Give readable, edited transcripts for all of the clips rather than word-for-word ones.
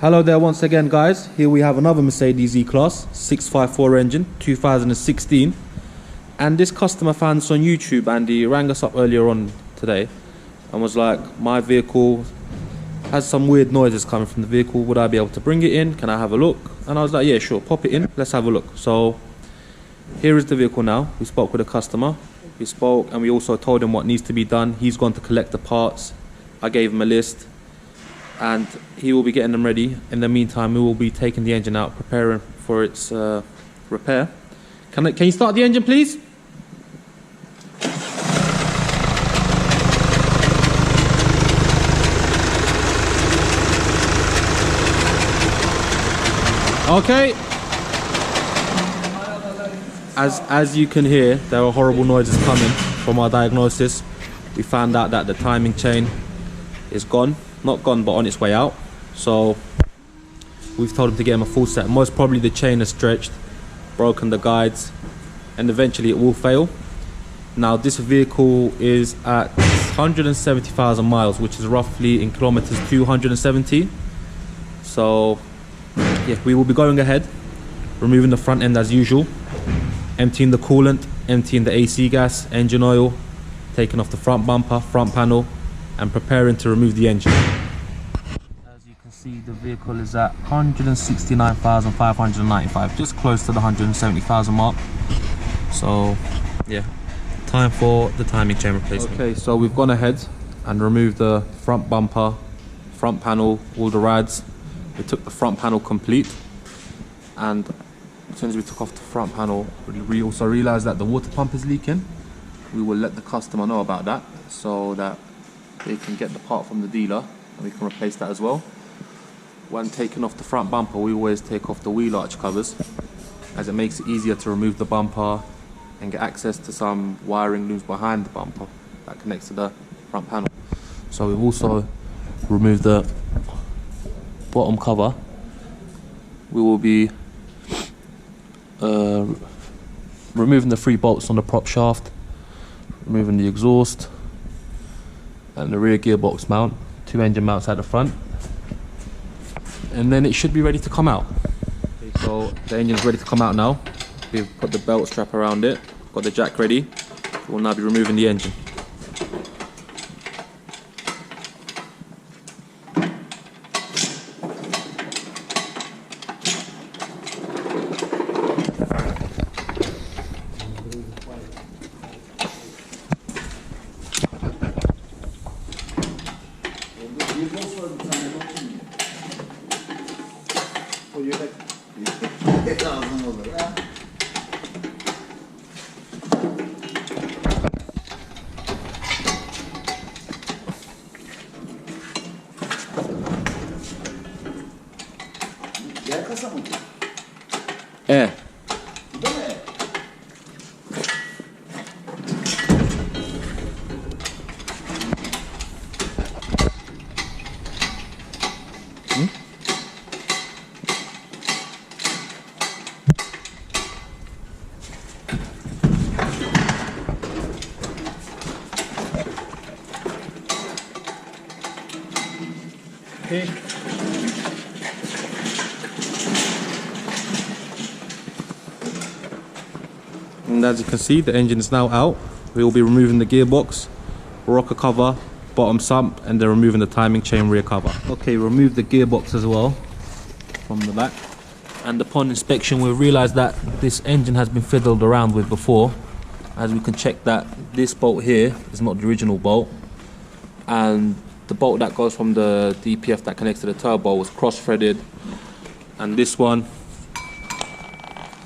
Hello there once again, guys. Here we have another Mercedes E-Class 654 engine, 2016. And this customer found us on YouTube, and he rang us up earlier on today and was like, my vehicle has some weird noises coming from the vehicle. Would I be able to bring it in? Can I have a look? And I was like, yeah, sure, pop it in. Let's have a look. So here is the vehicle now. We spoke with the customer. We spoke and we also told him what needs to be done. He's gone to collect the parts. I gave him a list and he will be getting them ready. In the meantime, we will be taking the engine out, preparing for its repair. Can you start the engine, please? Okay. As you can hear, there are horrible noises coming from our diagnosis. We found out that the timing chain is gone. Not gone, but on its way out. So we've told him to get him a full set. Most probably the chain has stretched, broken the guides, and eventually it will fail. Now this vehicle is at 170,000 miles, which is roughly in kilometers 270. So yeah, we will be going ahead, removing the front end as usual, emptying the coolant, emptying the AC gas, engine oil, taking off the front bumper, front panel, and preparing to remove the engine. As you can see, the vehicle is at 169,595, just close to the 170,000 mark. So yeah, time for the timing chain replacement. Okay, so we've gone ahead and removed the front bumper, front panel, all the rads. We took the front panel complete, and as soon as we took off the front panel, we also realized that the water pump is leaking. We will let the customer know about that so that they can get the part from the dealer and we can replace that as well. When taking off the front bumper, we always take off the wheel arch covers, as it makes it easier to remove the bumper and get access to some wiring looms behind the bumper that connects to the front panel. So we've also removed the bottom cover. We will be removing the 3 bolts on the prop shaft, removing the exhaust and the rear gearbox mount, 2 engine mounts at the front, and then it should be ready to come out. Okay, so the engine is ready to come out now. We've put the belt strap around it, got the jack ready. We'll now be removing the engine. É. Okay. And as you can see, the engine is now out. We will be removing the gearbox, rocker cover, bottom sump, and then removing the timing chain rear cover. Okay, remove the gearbox as well from the back. And upon inspection, we realized that this engine has been fiddled around with before, as we can check that this bolt here is not the original bolt, and the bolt that goes from the DPF that connects to the turbo was cross-threaded, and this one,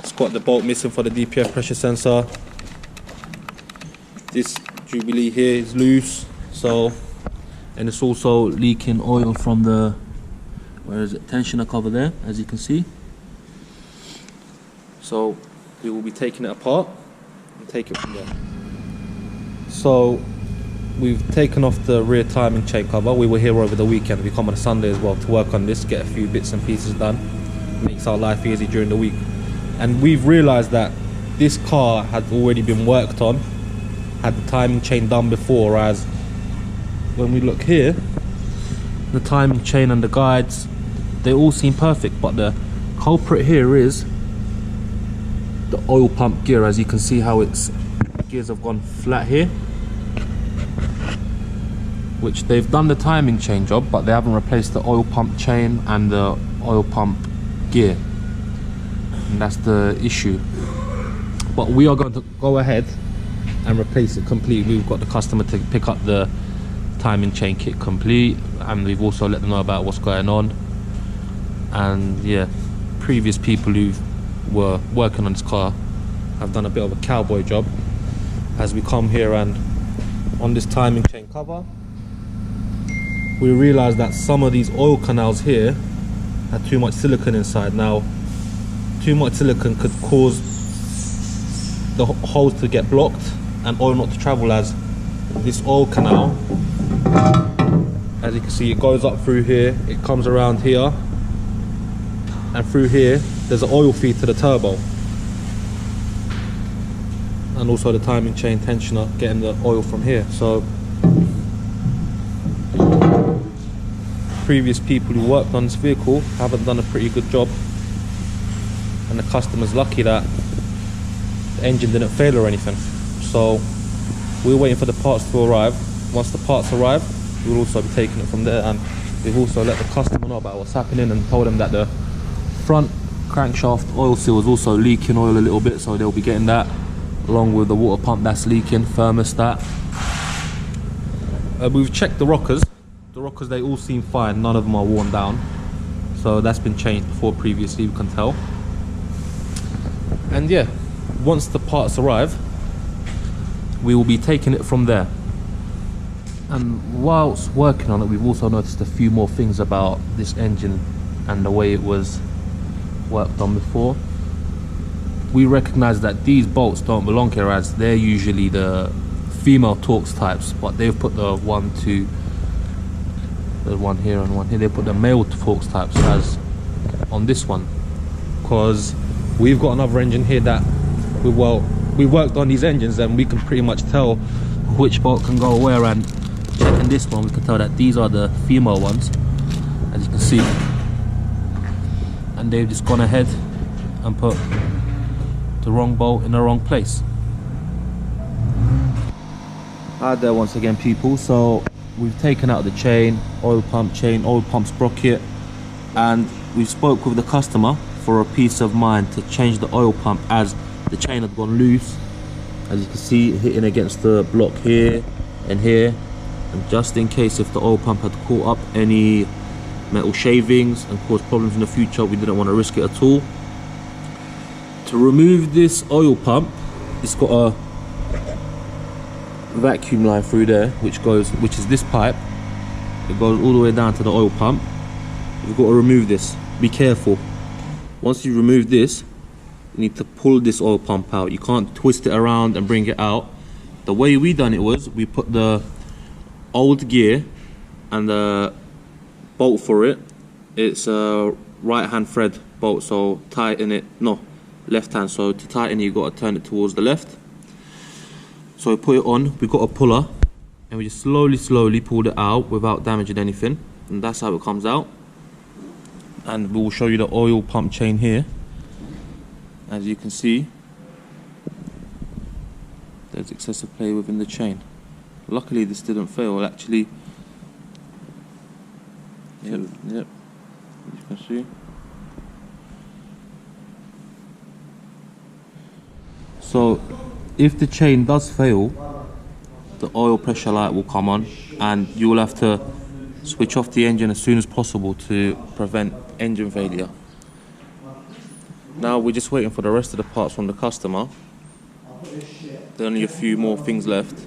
it's got the bolt missing for the DPF pressure sensor. This Jubilee here is loose, so, and it's also leaking oil from the, where is it, tensioner cover there, as you can see. So we will be taking it apart and take it from there. So we've taken off the rear timing chain cover. We were here over the weekend. We come on a Sunday as well to work on this, get a few bits and pieces done. Makes our life easy during the week. And we've realized that this car had already been worked on, had the timing chain done before, as when we look here, the timing chain and the guides they all seem perfect, but the culprit here is the oil pump gear. As you can see how its gears have gone flat here, which they've done the timing chain job, but they haven't replaced the oil pump chain and the oil pump gear, and that's the issue. But we are going to go ahead and replace it completely. We've got the customer to pick up the timing chain kit complete, and we've also let them know about what's going on. And yeah, previous people who were working on this car have done a bit of a cowboy job, as we come here and on this timing chain cover we realized that some of these oil canals here had too much silicone inside. Now, too much silicone could cause the holes to get blocked and oil not to travel, as this oil canal, as you can see, it goes up through here, it comes around here, and through here there's an oil feed to the turbo, and also the timing chain tensioner getting the oil from here. So previous people who worked on this vehicle haven't done a pretty good job, and the customer's lucky that the engine didn't fail or anything. So we're waiting for the parts to arrive. Once the parts arrive, we'll also be taking it from there, and we've also let the customer know about what's happening and told them that the front crankshaft oil seal is also leaking oil a little bit, so they'll be getting that along with the water pump that's leaking, thermostat. We've checked the rockers. The rockers, they all seem fine, none of them are worn down, so that's been changed before previously, you can tell. And yeah, once the parts arrive, we will be taking it from there. And whilst working on it, we've also noticed a few more things about this engine and the way it was worked on before. We recognize that these bolts don't belong here, as they're usually the female Torx types, but they've put the one here and one here, they put the male Torx types as on this one, because we've got another engine here that we worked on these engines and we can pretty much tell which bolt can go where, and checking this one we can tell that these are the female ones, as you can see, and they've just gone ahead and put the wrong bolt in the wrong place. Hi there once again, people. So we've taken out the chain, oil pump sprocket, and we spoke with the customer for a peace of mind to change the oil pump, as the chain had gone loose, as you can see, hitting against the block here and here, and just in case if the oil pump had caught up any metal shavings and caused problems in the future, we didn't want to risk it at all. To remove this oil pump, it's got a vacuum line through there which is this pipe. It goes all the way down to the oil pump. You've got to remove this. Be careful. Once you remove this, you need to pull this oil pump out. You can't twist it around and bring it out. The way we done it was, we put the old gear and the bolt for it. It's a right hand thread bolt, so tighten it, no, left hand, so to tighten it you've got to turn it towards the left. So we put it on, we've got a puller, and we just slowly pulled it out without damaging anything, and that's how it comes out. And we will show you the oil pump chain here. As you can see, there's excessive play within the chain. Luckily this didn't fail, actually. Yep, you can see. So if the chain does fail, the oil pressure light will come on, and you will have to switch off the engine as soon as possible to prevent engine failure. Now we're just waiting for the rest of the parts from the customer. There are only a few more things left.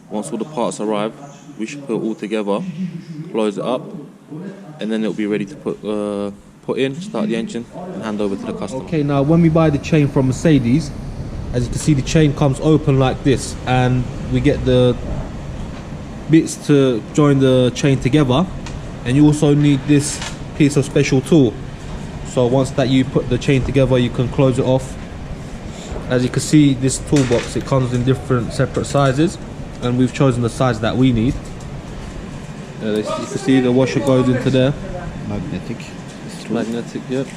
Once all the parts arrive, we should put it all together, close it up, and then it'll be ready to put in, start the engine, and hand over to the customer. Okay, now when we buy the chain from Mercedes, as you can see, the chain comes open like this, and we get the bits to join the chain together, and you also need this piece of special tool. So once that you put the chain together, you can close it off. As you can see, this toolbox, it comes in different separate sizes, and we've chosen the size that we need. You can see the washer goes into there. Magnetic. It's magnetic, yep.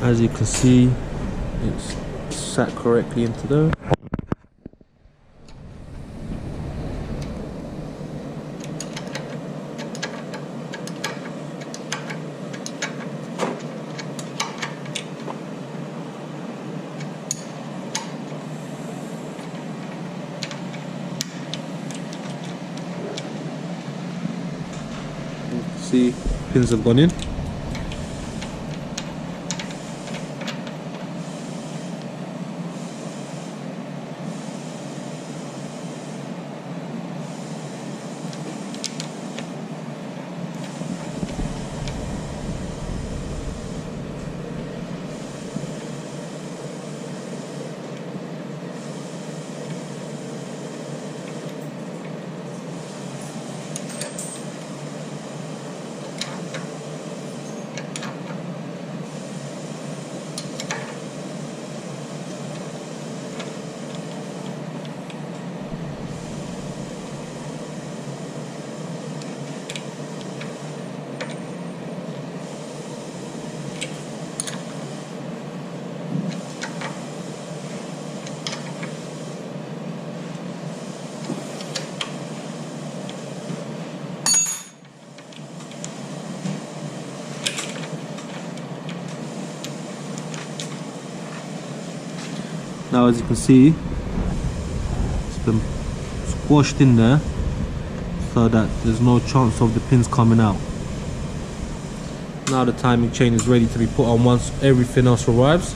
As you can see, it's sat correctly into there. You can see pins have gone in. Now as you can see, it's been squashed in there so that there's no chance of the pins coming out. Now the timing chain is ready to be put on. Once everything else arrives,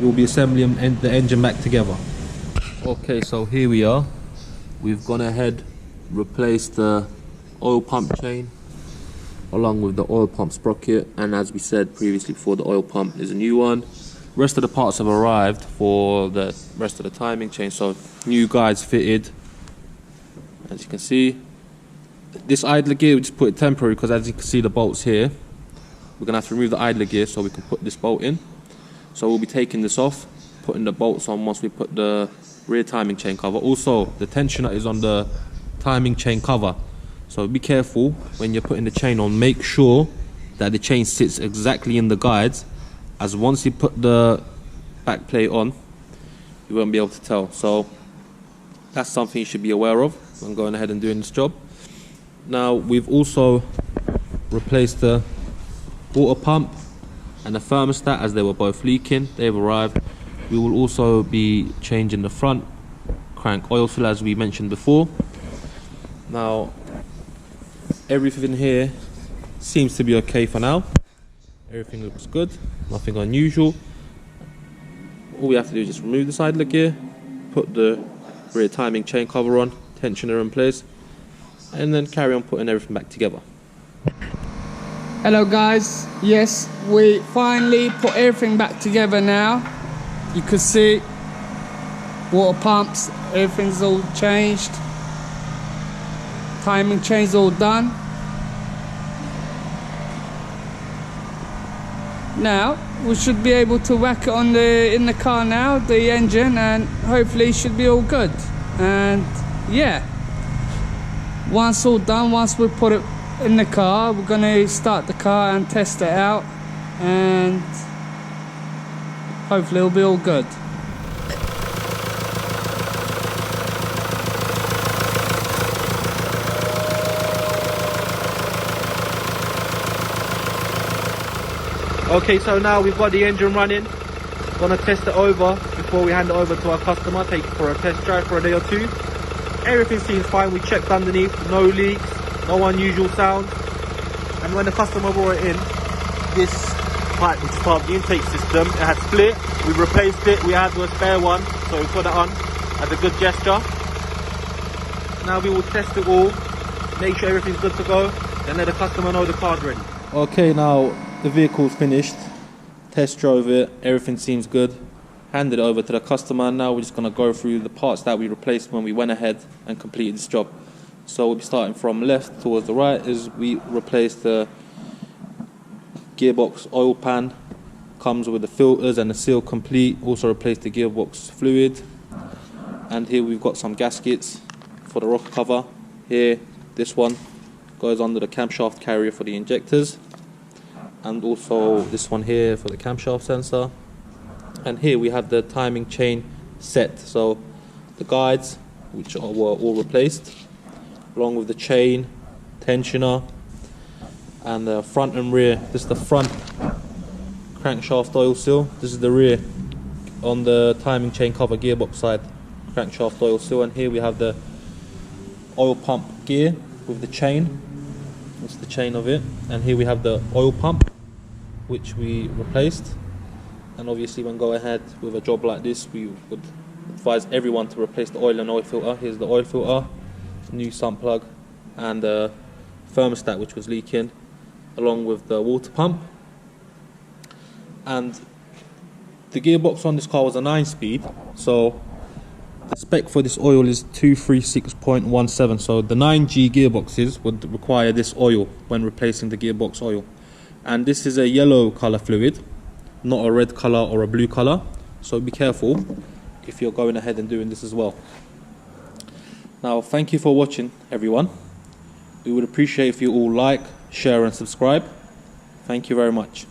we'll be assembling the engine back together. Okay, so here we are. We've gone ahead, replaced the oil pump chain along with the oil pump sprocket, and as we said previously before, the oil pump is a new one. Rest of the parts have arrived for the rest of the timing chain, so new guides fitted. As you can see, this idler gear we just put it temporary because as you can see the bolts here, we're gonna have to remove the idler gear so we can put this bolt in. So we'll be taking this off, putting the bolts on once we put the rear timing chain cover. Also, the tensioner is on the timing chain cover, so be careful when you're putting the chain on. Make sure that the chain sits exactly in the guides, as once you put the back plate on, you won't be able to tell. So that's something you should be aware of when going ahead and doing this job. Now we've also replaced the water pump and the thermostat as they were both leaking. They've arrived. We will also be changing the front crank oil fill as we mentioned before. Now everything here seems to be okay for now. Everything looks good, nothing unusual. All we have to do is just remove the idler gear, put the rear timing chain cover on, tensioner in place, and then carry on putting everything back together. Hello guys, yes, we finally put everything back together now. You can see water pumps, everything's all changed. Timing chain's all done. Now we should be able to whack it on in the car now, the engine, and hopefully it should be all good. And yeah, once all done, once we put it in the car, we're gonna start the car and test it out, and hopefully it'll be all good. Okay, so now we've got the engine running. Gonna test it over before we hand it over to our customer, take it for a test drive for a day or two. Everything seems fine. We checked underneath, no leaks, no unusual sounds. And when the customer brought it in, this pipe, which is part of the intake system, it had split. We replaced it. We had a spare one, so we put it on. as a good gesture. Now we will test it all, make sure everything's good to go, and let the customer know the car's ready. Okay, now the vehicle's finished. Test drove it, everything seems good. Handed it over to the customer. Now we're just going to go through the parts that we replaced when we went ahead and completed this job. So we'll be starting from left towards the right. Is we replaced the gearbox oil pan, comes with the filters and the seal complete. Also replaced the gearbox fluid, and here we've got some gaskets for the rocker cover. Here, this one goes under the camshaft carrier for the injectors, and also this one here for the camshaft sensor. And here we have the timing chain set, so the guides, which were all replaced, along with the chain, tensioner, and the front and rear. This is the front crankshaft oil seal, this is the rear on the timing chain cover gearbox side crankshaft oil seal. And here we have the oil pump gear with the chain, that's the chain of it. And here we have the oil pump, which we replaced. And obviously when go ahead with a job like this, we would advise everyone to replace the oil and oil filter. Here's the oil filter, new sump plug, and the thermostat which was leaking, along with the water pump. And the gearbox on this car was a 9-speed, so the spec for this oil is 236.17. so the 9G gearboxes would require this oil when replacing the gearbox oil. And this is a yellow color fluid, not a red color or a blue color, so be careful if you're going ahead and doing this as well. Now, thank you for watching, everyone. We would appreciate if you all like, share and subscribe. Thank you very much.